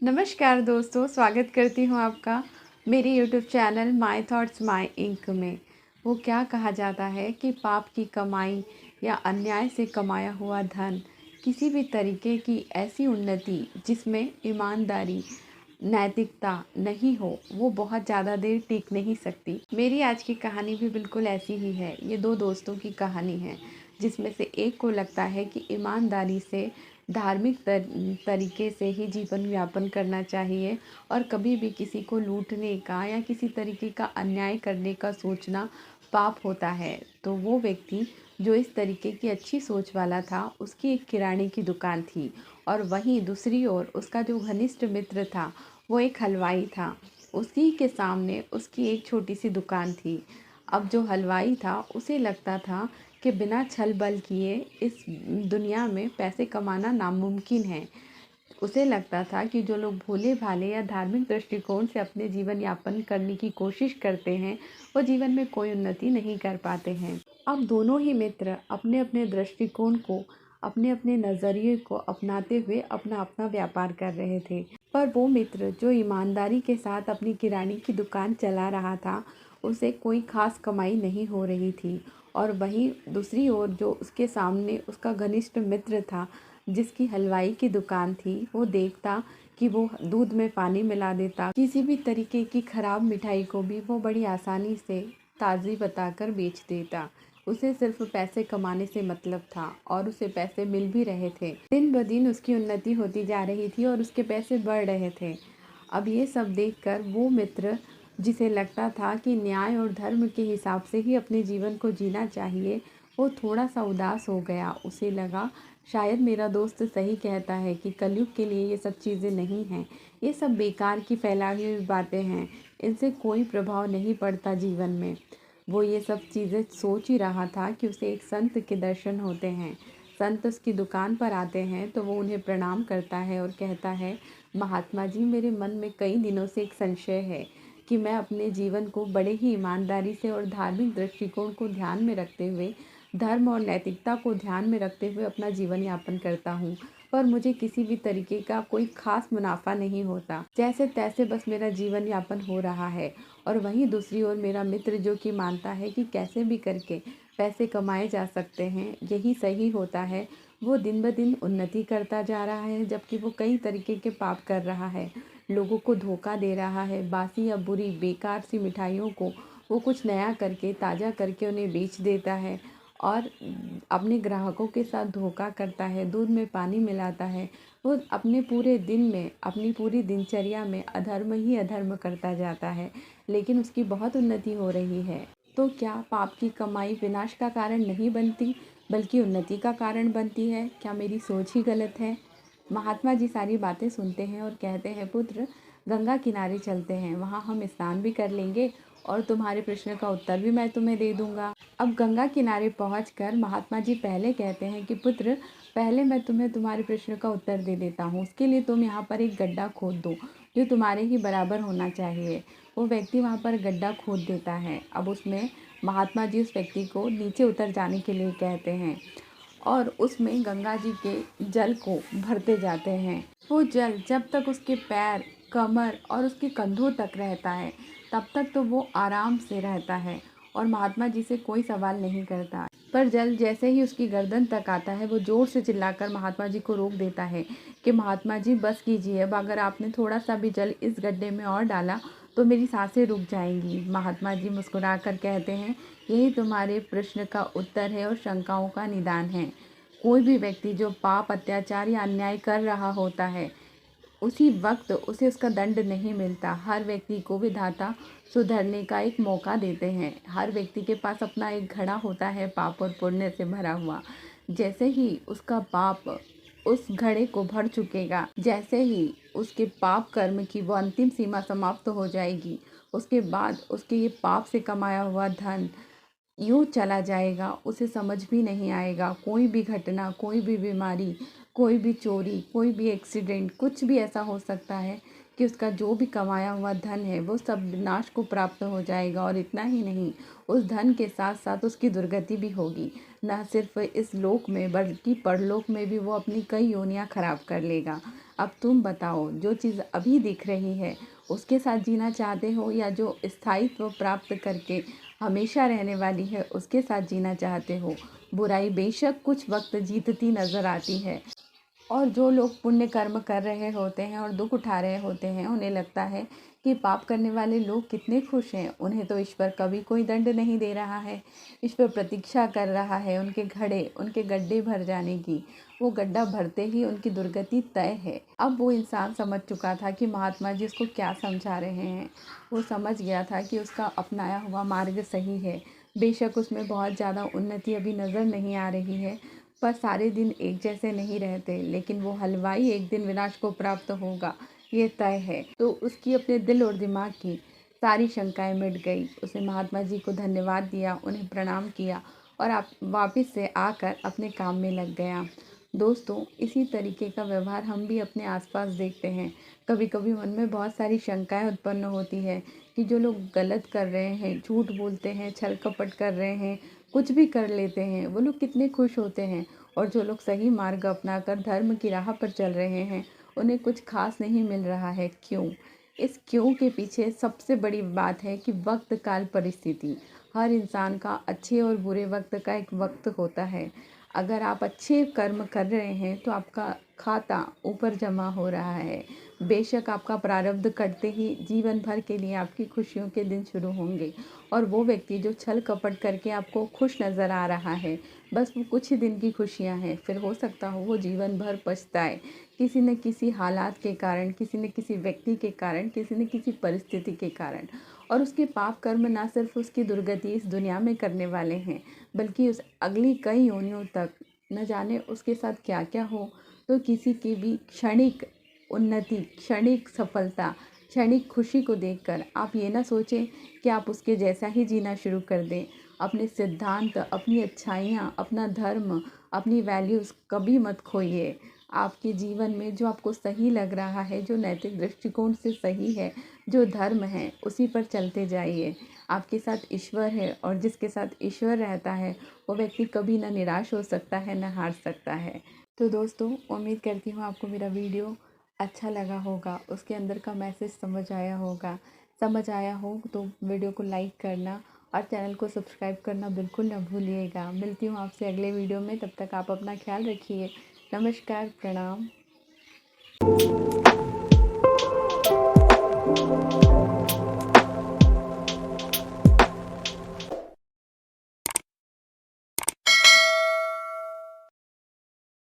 नमस्कार दोस्तों, स्वागत करती हूँ आपका मेरे YouTube channel my thoughts my ink में। वो क्या कहा जाता है कि पाप की कमाई या अन्याय से कमाया हुआ धन, किसी भी तरीके की ऐसी उन्नति जिसमें ईमानदारी, नैतिकता नहीं हो, वो बहुत ज़्यादा देर टिक नहीं सकती। मेरी आज की कहानी भी बिल्कुल ऐसी ही है। ये दो दोस्तों की कहानी है, जिसमें से एक को लगता है कि ईमानदारी से, धार्मिक तरीके से ही जीवन यापन करना चाहिए और कभी भी किसी को लूटने का या किसी तरीके का अन्याय करने का सोचना पाप होता है। तो वो व्यक्ति जो इस तरीके की अच्छी सोच वाला था, उसकी एक किराने की दुकान थी और वहीं दूसरी ओर उसका जो घनिष्ठ मित्र था, वो एक हलवाई था। उसी के सामने उसकी एक छोटी सी दुकान थी। अब जो हलवाई था, उसे लगता था कि बिना छल बल किए इस दुनिया में पैसे कमाना नामुमकिन है। उसे लगता था कि जो लोग भोले भाले या धार्मिक दृष्टिकोण से अपने जीवन यापन करने की कोशिश करते हैं, वो जीवन में कोई उन्नति नहीं कर पाते हैं। अब दोनों ही मित्र अपने अपने दृष्टिकोण को, अपने अपने नज़रिए को अपनाते हुए अपना अपना व्यापार कर रहे थे। पर वो मित्र जो ईमानदारी के साथ अपनी किराने की दुकान चला रहा था, उसे कोई खास कमाई नहीं हो रही थी। और वहीं दूसरी ओर जो उसके सामने उसका घनिष्ठ मित्र था, जिसकी हलवाई की दुकान थी, वो देखता कि वो दूध में पानी मिला देता। किसी भी तरीके की खराब मिठाई को भी वो बड़ी आसानी से ताज़ी बताकर बेच देता। उसे सिर्फ पैसे कमाने से मतलब था और उसे पैसे मिल भी रहे थे। दिन ब दिन उसकी उन्नति होती जा रही थी और उसके पैसे बढ़ रहे थे। अब ये सब देखकर वो मित्र, जिसे लगता था कि न्याय और धर्म के हिसाब से ही अपने जीवन को जीना चाहिए, वो थोड़ा सा उदास हो गया। उसे लगा शायद मेरा दोस्त सही कहता है कि कलयुग के लिए ये सब चीज़ें नहीं हैं, ये सब बेकार की फैलाई हुई बातें हैं, इनसे कोई प्रभाव नहीं पड़ता जीवन में। वो ये सब चीज़ें सोच ही रहा था कि उसे एक संत के दर्शन होते हैं। संत उसकी दुकान पर आते हैं तो वो उन्हें प्रणाम करता है और कहता है, महात्मा जी, मेरे मन में कई दिनों से एक संशय है कि मैं अपने जीवन को बड़े ही ईमानदारी से और धार्मिक दृष्टिकोण को ध्यान में रखते हुए, धर्म और नैतिकता को ध्यान में रखते हुए अपना जीवन यापन करता हूँ, पर मुझे किसी भी तरीके का कोई खास मुनाफा नहीं होता। जैसे तैसे बस मेरा जीवन यापन हो रहा है। और वहीं दूसरी ओर मेरा मित्र, जो कि मानता है कि कैसे भी करके पैसे कमाए जा सकते हैं, यही सही होता है, वो दिन ब दिन उन्नति करता जा रहा है, जबकि वो कई तरीके के पाप कर रहा है। लोगों को धोखा दे रहा है, बासी या बुरी बेकार सी मिठाइयों को वो कुछ नया करके, ताज़ा करके उन्हें बेच देता है और अपने ग्राहकों के साथ धोखा करता है, दूध में पानी मिलाता है। वो अपने पूरे दिन में, अपनी पूरी दिनचर्या में अधर्म ही अधर्म करता जाता है, लेकिन उसकी बहुत उन्नति हो रही है। तो क्या पाप की कमाई विनाश का कारण नहीं बनती, बल्कि उन्नति का कारण बनती है? क्या मेरी सोच ही गलत है? महात्मा जी सारी बातें सुनते हैं और कहते हैं, पुत्र, गंगा किनारे चलते हैं, वहाँ हम स्नान भी कर लेंगे और तुम्हारे प्रश्न का उत्तर भी मैं तुम्हें दे दूंगा। अब गंगा किनारे पहुंचकर महात्मा जी पहले कहते हैं कि पुत्र, पहले मैं तुम्हें तुम्हारे प्रश्न का उत्तर दे देता हूँ। उसके लिए तुम यहाँ पर एक गड्ढा खोद दो जो तुम्हारे ही बराबर होना चाहिए। वो व्यक्ति वहाँ पर गड्ढा खोद देता है। अब उसमें महात्मा जी उस व्यक्ति को नीचे उतर जाने के लिए कहते हैं और उसमें गंगा जी के जल को भरते जाते हैं। वो जल जब तक उसके पैर, कमर और उसके कंधों तक रहता है, तब तक तो वो आराम से रहता है और महात्मा जी से कोई सवाल नहीं करता। पर जल जैसे ही उसकी गर्दन तक आता है, वो जोर से चिल्लाकर महात्मा जी को रोक देता है कि महात्मा जी बस कीजिए, अब अगर आपने थोड़ा सा भी जल इस गड्ढे में और डाला तो मेरी सांसें रुक जाएंगी। महात्मा जी मुस्कुराकर कहते हैं, यही तुम्हारे प्रश्न का उत्तर है और शंकाओं का निदान है। कोई भी व्यक्ति जो पाप, अत्याचार या अन्याय कर रहा होता है, उसी वक्त उसे उसका दंड नहीं मिलता। हर व्यक्ति को विधाता सुधरने का एक मौका देते हैं। हर व्यक्ति के पास अपना एक घड़ा होता है पाप और पुण्य से भरा हुआ। जैसे ही उसका पाप उस घड़े को भर चुकेगा, जैसे ही उसके पाप कर्म की वो अंतिम सीमा समाप्त हो जाएगी, उसके बाद उसके ये पाप से कमाया हुआ धन यूँ चला जाएगा, उसे समझ भी नहीं आएगा। कोई भी घटना, कोई भी बीमारी, कोई भी चोरी, कोई भी एक्सीडेंट, कुछ भी ऐसा हो सकता है कि उसका जो भी कमाया हुआ धन है वो सब विनाश को प्राप्त हो जाएगा। और इतना ही नहीं, उस धन के साथ साथ उसकी दुर्गति भी होगी। न सिर्फ इस लोक में बल्कि परलोक में भी वो अपनी कई योनियां खराब कर लेगा। अब तुम बताओ, जो चीज़ अभी दिख रही है उसके साथ जीना चाहते हो, या जो स्थायित्व प्राप्त करके हमेशा रहने वाली है उसके साथ जीना चाहते हो। बुराई बेशक कुछ वक्त जीतती नज़र आती है, और जो लोग पुण्य कर्म कर रहे होते हैं और दुख उठा रहे होते हैं, उन्हें लगता है कि पाप करने वाले लोग कितने खुश हैं, उन्हें तो ईश्वर कभी कोई दंड नहीं दे रहा है। ईश्वर प्रतीक्षा कर रहा है उनके गड्ढे भर जाने की। वो गड्ढा भरते ही उनकी दुर्गति तय है। अब वो इंसान समझ चुका था कि महात्मा जी उसको क्या समझा रहे हैं। वो समझ गया था कि उसका अपनाया हुआ मार्ग सही है। बेशक उसमें बहुत ज़्यादा उन्नति अभी नज़र नहीं आ रही है, पर सारे दिन एक जैसे नहीं रहते, लेकिन वो हलवाई एक दिन विनाश को प्राप्त होगा, ये तय है। तो उसकी अपने दिल और दिमाग की सारी शंकाएं मिट गई। उसने महात्मा जी को धन्यवाद दिया, उन्हें प्रणाम किया और आप वापस से आकर अपने काम में लग गया। दोस्तों, इसी तरीके का व्यवहार हम भी अपने आसपास देखते हैं। कभी कभी मन में बहुत सारी शंकाएं उत्पन्न होती है कि जो लोग गलत कर रहे हैं, झूठ बोलते हैं, छल कपट कर रहे हैं, कुछ भी कर लेते हैं, वो लोग कितने खुश होते हैं। और जो लोग सही मार्ग अपनाकर धर्म की राह पर चल रहे हैं, उन्हें कुछ खास नहीं मिल रहा है। क्यों? इस क्यों के पीछे सबसे बड़ी बात है कि वक्त काल परिस्थिति। हर इंसान का अच्छे और बुरे वक्त का एक वक्त होता है। अगर आप अच्छे कर्म कर रहे हैं तो आपका खाता ऊपर जमा हो रहा है। बेशक आपका प्रारब्ध कटते ही जीवन भर के लिए आपकी खुशियों के दिन शुरू होंगे। और वो व्यक्ति जो छल कपट करके आपको खुश नज़र आ रहा है, बस वो कुछ ही दिन की खुशियां हैं, फिर हो सकता हो वो जीवन भर पछताए, किसी न किसी हालात के कारण, किसी न किसी व्यक्ति के कारण, किसी न किसी परिस्थिति के कारण। और उसके पाप कर्म ना सिर्फ उसकी दुर्गति इस दुनिया में करने वाले हैं, बल्कि उस अगली कई योनियों तक न जाने उसके साथ क्या क्या हो। तो किसी की भी क्षणिक उन्नति, क्षणिक सफलता, क्षणिक खुशी को देखकर आप ये ना सोचें कि आप उसके जैसा ही जीना शुरू कर दें। अपने सिद्धांत, अपनी अच्छाइयाँ, अपना धर्म, अपनी वैल्यूज़ कभी मत खोइए। आपके जीवन में जो आपको सही लग रहा है, जो नैतिक दृष्टिकोण से सही है, जो धर्म है, उसी पर चलते जाइए। आपके साथ ईश्वर है, और जिसके साथ ईश्वर रहता है वो व्यक्ति कभी ना निराश हो सकता है, ना हार सकता है। तो दोस्तों, उम्मीद करती हूँ आपको मेरा वीडियो अच्छा लगा होगा, उसके अंदर का मैसेज समझ आया होगा। समझ आया हो तो वीडियो को लाइक करना और चैनल को सब्सक्राइब करना बिल्कुल ना भूलिएगा। मिलती हूँ आपसे अगले वीडियो में, तब तक आप अपना ख्याल रखिए। नमस्कार, प्रणाम।